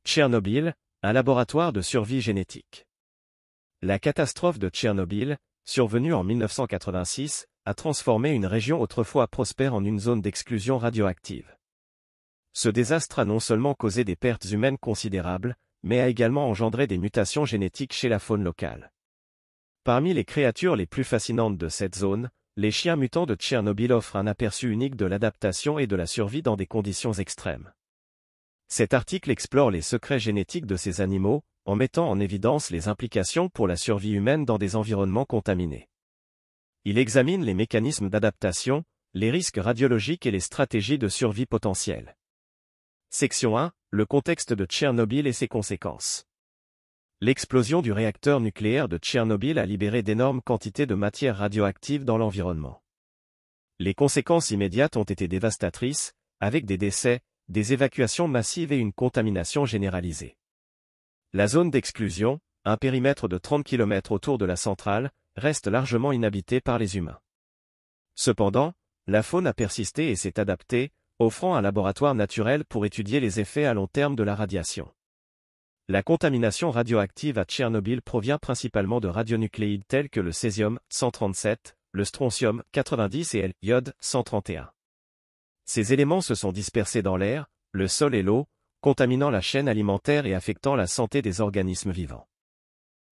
Tchernobyl, un laboratoire de survie génétique. La catastrophe de Tchernobyl, survenue en 1986, a transformé une région autrefois prospère en une zone d'exclusion radioactive. Ce désastre a non seulement causé des pertes humaines considérables, mais a également engendré des mutations génétiques chez la faune locale. Parmi les créatures les plus fascinantes de cette zone, les chiens mutants de Tchernobyl offrent un aperçu unique de l'adaptation et de la survie dans des conditions extrêmes. Cet article explore les secrets génétiques de ces animaux, en mettant en évidence les implications pour la survie humaine dans des environnements contaminés. Il examine les mécanismes d'adaptation, les risques radiologiques et les stratégies de survie potentielles. Section 1. Le contexte de Tchernobyl et ses conséquences. L'explosion du réacteur nucléaire de Tchernobyl a libéré d'énormes quantités de matière radioactive dans l'environnement. Les conséquences immédiates ont été dévastatrices, avec des décès, des évacuations massives et une contamination généralisée. La zone d'exclusion, un périmètre de 30 km autour de la centrale, reste largement inhabitée par les humains. Cependant, la faune a persisté et s'est adaptée, offrant un laboratoire naturel pour étudier les effets à long terme de la radiation. La contamination radioactive à Tchernobyl provient principalement de radionucléides tels que le césium-137, le strontium-90 et l'iode-131. Ces éléments se sont dispersés dans l'air, le sol et l'eau, contaminant la chaîne alimentaire et affectant la santé des organismes vivants.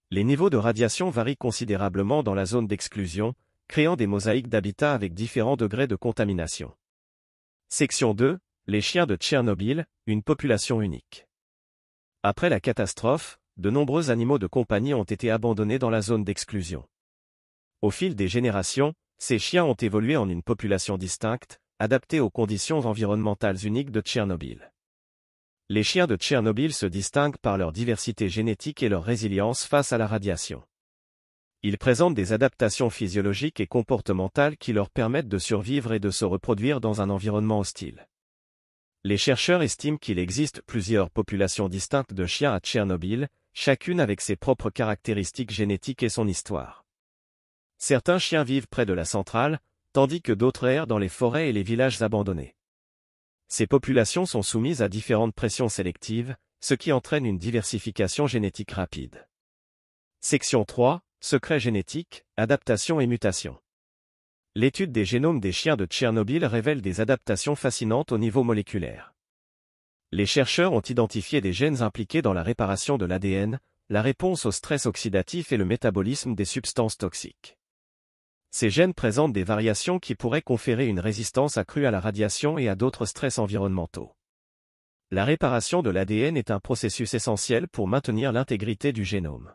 Les niveaux de radiation varient considérablement dans la zone d'exclusion, créant des mosaïques d'habitats avec différents degrés de contamination. Section 2. Les chiens de Tchernobyl, une population unique. Après la catastrophe, de nombreux animaux de compagnie ont été abandonnés dans la zone d'exclusion. Au fil des générations, ces chiens ont évolué en une population distincte, adaptée aux conditions environnementales uniques de Tchernobyl. Les chiens de Tchernobyl se distinguent par leur diversité génétique et leur résilience face à la radiation. Ils présentent des adaptations physiologiques et comportementales qui leur permettent de survivre et de se reproduire dans un environnement hostile. Les chercheurs estiment qu'il existe plusieurs populations distinctes de chiens à Tchernobyl, chacune avec ses propres caractéristiques génétiques et son histoire. Certains chiens vivent près de la centrale, tandis que d'autres errent dans les forêts et les villages abandonnés. Ces populations sont soumises à différentes pressions sélectives, ce qui entraîne une diversification génétique rapide. Section 3. Secrets génétiques, adaptation et mutation. L'étude des génomes des chiens de Tchernobyl révèle des adaptations fascinantes au niveau moléculaire. Les chercheurs ont identifié des gènes impliqués dans la réparation de l'ADN, la réponse au stress oxydatif et le métabolisme des substances toxiques. Ces gènes présentent des variations qui pourraient conférer une résistance accrue à la radiation et à d'autres stress environnementaux. La réparation de l'ADN est un processus essentiel pour maintenir l'intégrité du génome.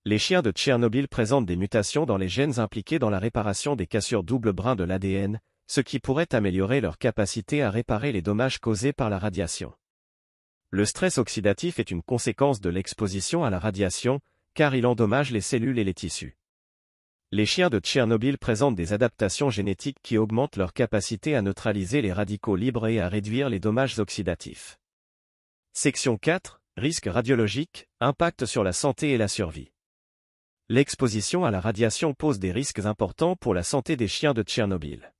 Les chiens de Tchernobyl présentent des mutations dans les gènes impliqués dans la réparation des cassures double brin de l'ADN, ce qui pourrait améliorer leur capacité à réparer les dommages causés par la radiation. Le stress oxydatif est une conséquence de l'exposition à la radiation, car il endommage les cellules et les tissus. Les chiens de Tchernobyl présentent des adaptations génétiques qui augmentent leur capacité à neutraliser les radicaux libres et à réduire les dommages oxydatifs. Section 4. Risques radiologiques, impact sur la santé et la survie. L'exposition à la radiation pose des risques importants pour la santé des chiens de Tchernobyl.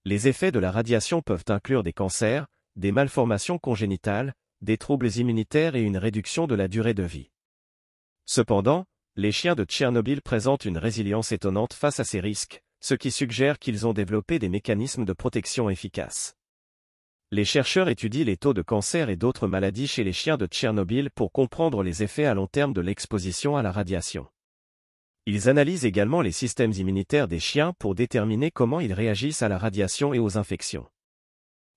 Les effets de la radiation peuvent inclure des cancers, des malformations congénitales, des troubles immunitaires et une réduction de la durée de vie. Cependant, les chiens de Tchernobyl présentent une résilience étonnante face à ces risques, ce qui suggère qu'ils ont développé des mécanismes de protection efficaces. Les chercheurs étudient les taux de cancer et d'autres maladies chez les chiens de Tchernobyl pour comprendre les effets à long terme de l'exposition à la radiation. Ils analysent également les systèmes immunitaires des chiens pour déterminer comment ils réagissent à la radiation et aux infections.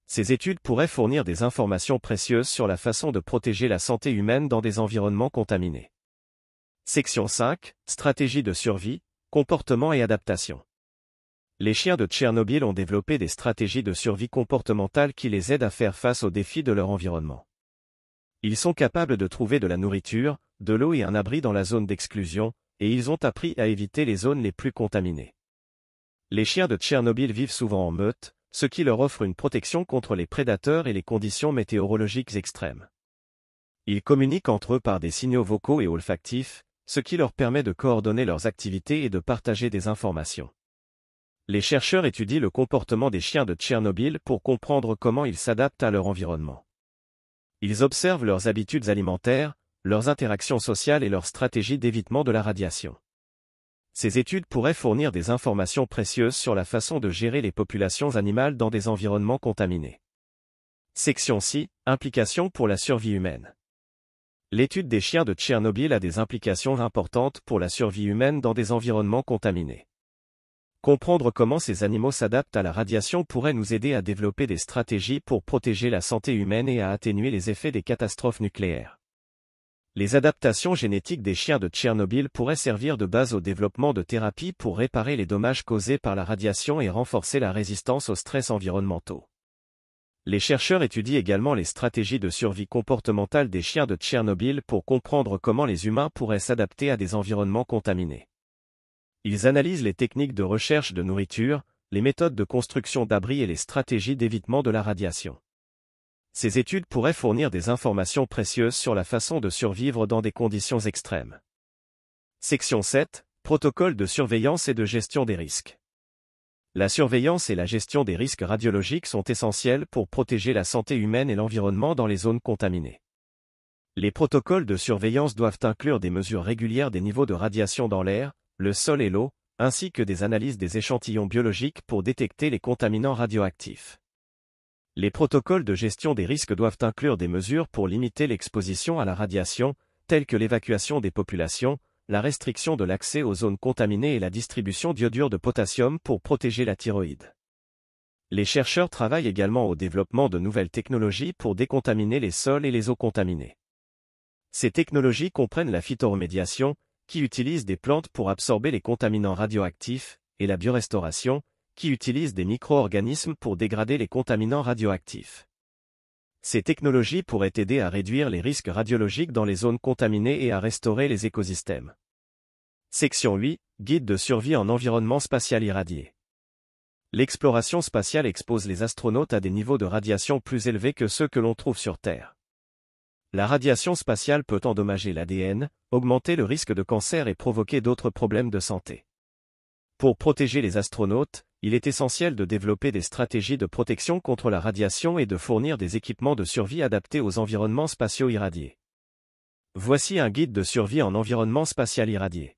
Ces études pourraient fournir des informations précieuses sur la façon de protéger la santé humaine dans des environnements contaminés. Section 5. Stratégie de survie, comportement et adaptation. Les chiens de Tchernobyl ont développé des stratégies de survie comportementale qui les aident à faire face aux défis de leur environnement. Ils sont capables de trouver de la nourriture, de l'eau et un abri dans la zone d'exclusion, et ils ont appris à éviter les zones les plus contaminées. Les chiens de Tchernobyl vivent souvent en meute, ce qui leur offre une protection contre les prédateurs et les conditions météorologiques extrêmes. Ils communiquent entre eux par des signaux vocaux et olfactifs, ce qui leur permet de coordonner leurs activités et de partager des informations. Les chercheurs étudient le comportement des chiens de Tchernobyl pour comprendre comment ils s'adaptent à leur environnement. Ils observent leurs habitudes alimentaires, leurs interactions sociales et leurs stratégies d'évitement de la radiation. Ces études pourraient fournir des informations précieuses sur la façon de gérer les populations animales dans des environnements contaminés. Section 6. Implications pour la survie humaine. L'étude des chiens de Tchernobyl a des implications importantes pour la survie humaine dans des environnements contaminés. Comprendre comment ces animaux s'adaptent à la radiation pourrait nous aider à développer des stratégies pour protéger la santé humaine et à atténuer les effets des catastrophes nucléaires. Les adaptations génétiques des chiens de Tchernobyl pourraient servir de base au développement de thérapies pour réparer les dommages causés par la radiation et renforcer la résistance aux stress environnementaux. Les chercheurs étudient également les stratégies de survie comportementale des chiens de Tchernobyl pour comprendre comment les humains pourraient s'adapter à des environnements contaminés. Ils analysent les techniques de recherche de nourriture, les méthodes de construction d'abris et les stratégies d'évitement de la radiation. Ces études pourraient fournir des informations précieuses sur la façon de survivre dans des conditions extrêmes. Section 7. Protocole de surveillance et de gestion des risques. La surveillance et la gestion des risques radiologiques sont essentielles pour protéger la santé humaine et l'environnement dans les zones contaminées. Les protocoles de surveillance doivent inclure des mesures régulières des niveaux de radiation dans l'air, le sol et l'eau, ainsi que des analyses des échantillons biologiques pour détecter les contaminants radioactifs. Les protocoles de gestion des risques doivent inclure des mesures pour limiter l'exposition à la radiation, telles que l'évacuation des populations, la restriction de l'accès aux zones contaminées et la distribution d'iodure de potassium pour protéger la thyroïde. Les chercheurs travaillent également au développement de nouvelles technologies pour décontaminer les sols et les eaux contaminées. Ces technologies comprennent la phytoremédiation, qui utilise des plantes pour absorber les contaminants radioactifs, et la biorestauration, qui utilise des micro-organismes pour dégrader les contaminants radioactifs. Ces technologies pourraient aider à réduire les risques radiologiques dans les zones contaminées et à restaurer les écosystèmes. Section 8. Guide de survie en environnement spatial irradié. L'exploration spatiale expose les astronautes à des niveaux de radiation plus élevés que ceux que l'on trouve sur Terre. La radiation spatiale peut endommager l'ADN, augmenter le risque de cancer et provoquer d'autres problèmes de santé. Pour protéger les astronautes, il est essentiel de développer des stratégies de protection contre la radiation et de fournir des équipements de survie adaptés aux environnements spatiaux irradiés. Voici un guide de survie en environnement spatial irradié.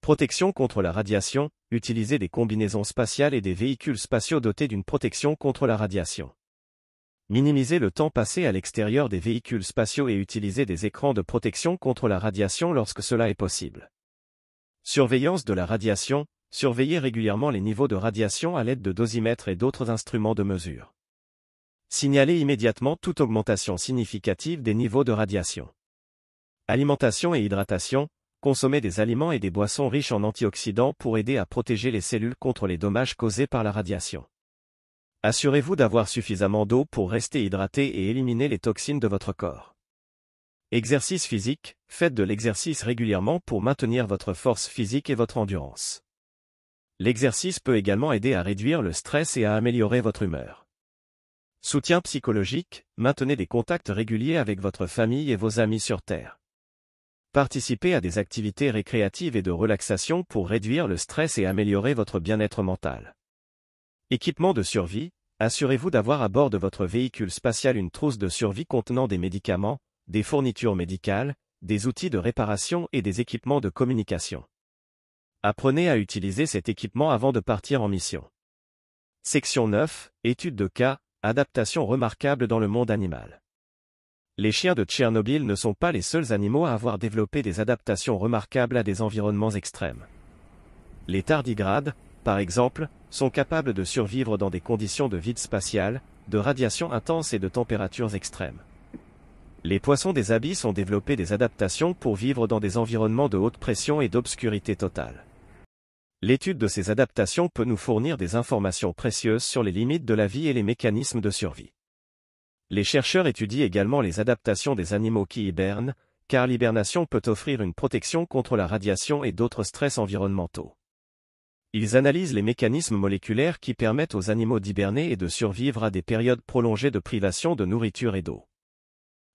Protection contre la radiation, utiliser des combinaisons spatiales et des véhicules spatiaux dotés d'une protection contre la radiation. Minimiser le temps passé à l'extérieur des véhicules spatiaux et utiliser des écrans de protection contre la radiation lorsque cela est possible. Surveillance de la radiation, surveiller régulièrement les niveaux de radiation à l'aide de dosimètres et d'autres instruments de mesure. Signaler immédiatement toute augmentation significative des niveaux de radiation. Alimentation et hydratation, consommer des aliments et des boissons riches en antioxydants pour aider à protéger les cellules contre les dommages causés par la radiation. Assurez-vous d'avoir suffisamment d'eau pour rester hydraté et éliminer les toxines de votre corps. Exercice physique, faites de l'exercice régulièrement pour maintenir votre force physique et votre endurance. L'exercice peut également aider à réduire le stress et à améliorer votre humeur. Soutien psychologique, maintenez des contacts réguliers avec votre famille et vos amis sur Terre. Participez à des activités récréatives et de relaxation pour réduire le stress et améliorer votre bien-être mental. Équipement de survie, assurez-vous d'avoir à bord de votre véhicule spatial une trousse de survie contenant des médicaments, des fournitures médicales, des outils de réparation et des équipements de communication. Apprenez à utiliser cet équipement avant de partir en mission. Section 9. Étude de cas, adaptation remarquable dans le monde animal. Les chiens de Tchernobyl ne sont pas les seuls animaux à avoir développé des adaptations remarquables à des environnements extrêmes. Les tardigrades, par exemple, sont capables de survivre dans des conditions de vide spatial, de radiation intense et de températures extrêmes. Les poissons des abysses ont développé des adaptations pour vivre dans des environnements de haute pression et d'obscurité totale. L'étude de ces adaptations peut nous fournir des informations précieuses sur les limites de la vie et les mécanismes de survie. Les chercheurs étudient également les adaptations des animaux qui hibernent, car l'hibernation peut offrir une protection contre la radiation et d'autres stress environnementaux. Ils analysent les mécanismes moléculaires qui permettent aux animaux d'hiberner et de survivre à des périodes prolongées de privation de nourriture et d'eau.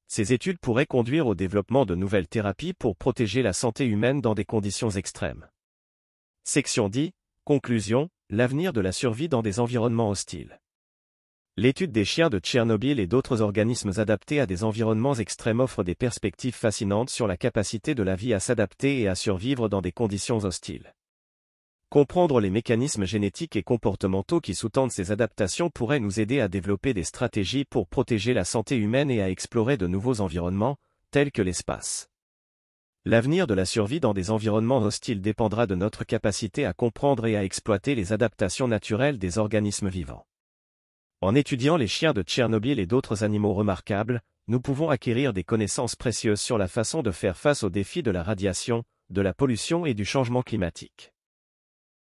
Ces études pourraient conduire au développement de nouvelles thérapies pour protéger la santé humaine dans des conditions extrêmes. Section 10. Conclusion, l'avenir de la survie dans des environnements hostiles. L'étude des chiens de Tchernobyl et d'autres organismes adaptés à des environnements extrêmes offre des perspectives fascinantes sur la capacité de la vie à s'adapter et à survivre dans des conditions hostiles. Comprendre les mécanismes génétiques et comportementaux qui sous-tendent ces adaptations pourrait nous aider à développer des stratégies pour protéger la santé humaine et à explorer de nouveaux environnements, tels que l'espace. L'avenir de la survie dans des environnements hostiles dépendra de notre capacité à comprendre et à exploiter les adaptations naturelles des organismes vivants. En étudiant les chiens de Tchernobyl et d'autres animaux remarquables, nous pouvons acquérir des connaissances précieuses sur la façon de faire face aux défis de la radiation, de la pollution et du changement climatique.